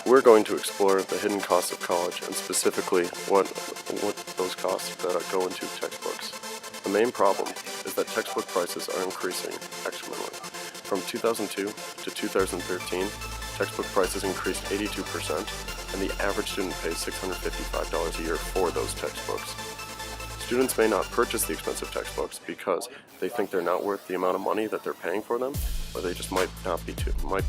We're going to explore the hidden costs of college and specifically what those costs that go into textbooks. The main problem is that textbook prices are increasing exponentially. From 2002 to 2013, textbook prices increased 82%, and the average student pays $655 a year for those textbooks. Students may not purchase the expensive textbooks because they think they're not worth the amount of money that they're paying for them, or they just might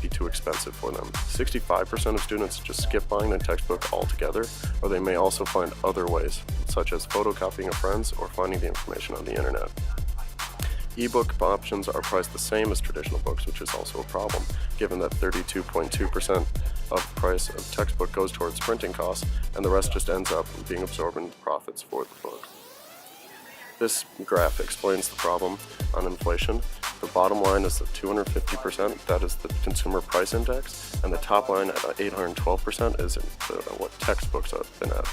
be too expensive for them. 65% of students just skip buying the textbook altogether, or they may also find other ways, such as photocopying of friends or finding the information on the internet. Ebook options are priced the same as traditional books, which is also a problem, given that 32.2% of the price of textbook goes towards printing costs, and the rest just ends up being absorbed into the profits for the book. This graph explains the problem on inflation. The bottom line is the 250%, that is the consumer price index, and the top line at 812% is what textbooks have been at.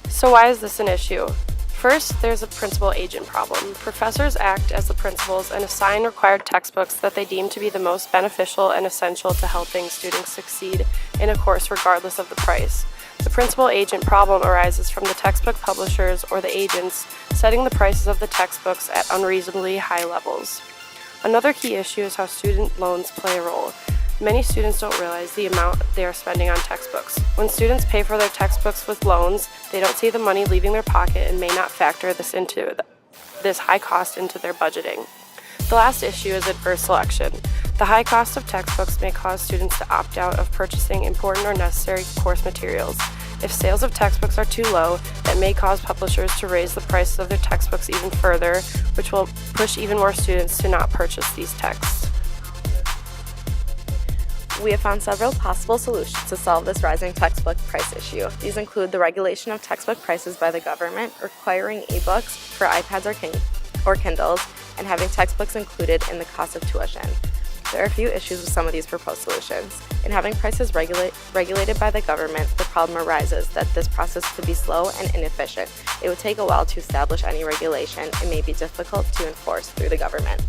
So why is this an issue? First, there's a principal-agent problem. Professors act as the principals and assign required textbooks that they deem to be the most beneficial and essential to helping students succeed in a course regardless of the price. The principal-agent problem arises from the textbook publishers or the agents setting the prices of the textbooks at unreasonably high levels. Another key issue is how student loans play a role. Many students don't realize the amount they are spending on textbooks. When students pay for their textbooks with loans, they don't see the money leaving their pocket and may not factor this high cost into their budgeting. The last issue is adverse selection. The high cost of textbooks may cause students to opt out of purchasing important or necessary course materials. If sales of textbooks are too low, that may cause publishers to raise the prices of their textbooks even further, which will push even more students to not purchase these texts. We have found several possible solutions to solve this rising textbook price issue. These include the regulation of textbook prices by the government, requiring ebooks for iPads or Kindles, and having textbooks included in the cost of tuition. There are a few issues with some of these proposed solutions. In having prices regulated by the government, the problem arises that this process could be slow and inefficient. It would take a while to establish any regulation and may be difficult to enforce through the government.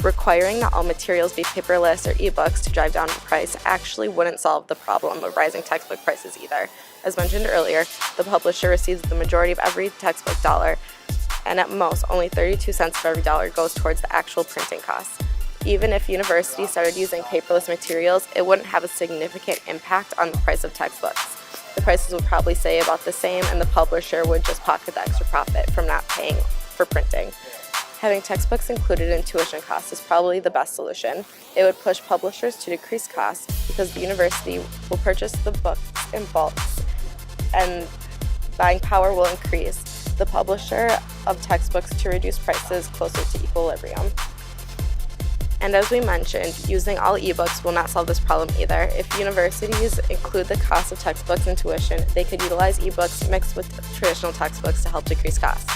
Requiring that all materials be paperless or ebooks to drive down the price actually wouldn't solve the problem of rising textbook prices either. As mentioned earlier, the publisher receives the majority of every textbook dollar, and at most, only 32 cents of every dollar goes towards the actual printing costs. Even if universities started using paperless materials, it wouldn't have a significant impact on the price of textbooks. The prices would probably stay about the same, and the publisher would just pocket the extra profit from not paying for printing. Having textbooks included in tuition costs is probably the best solution. It would push publishers to decrease costs because the university will purchase the books in bulk and buying power will increase the publisher of textbooks to reduce prices closer to equilibrium. And as we mentioned, using all ebooks will not solve this problem either. If universities include the cost of textbooks in tuition, they could utilize ebooks mixed with traditional textbooks to help decrease costs.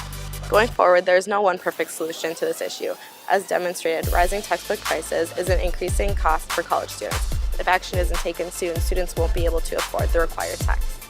Going forward, there is no one perfect solution to this issue. As demonstrated, rising textbook prices is an increasing cost for college students. If action isn't taken soon, students won't be able to afford the required texts.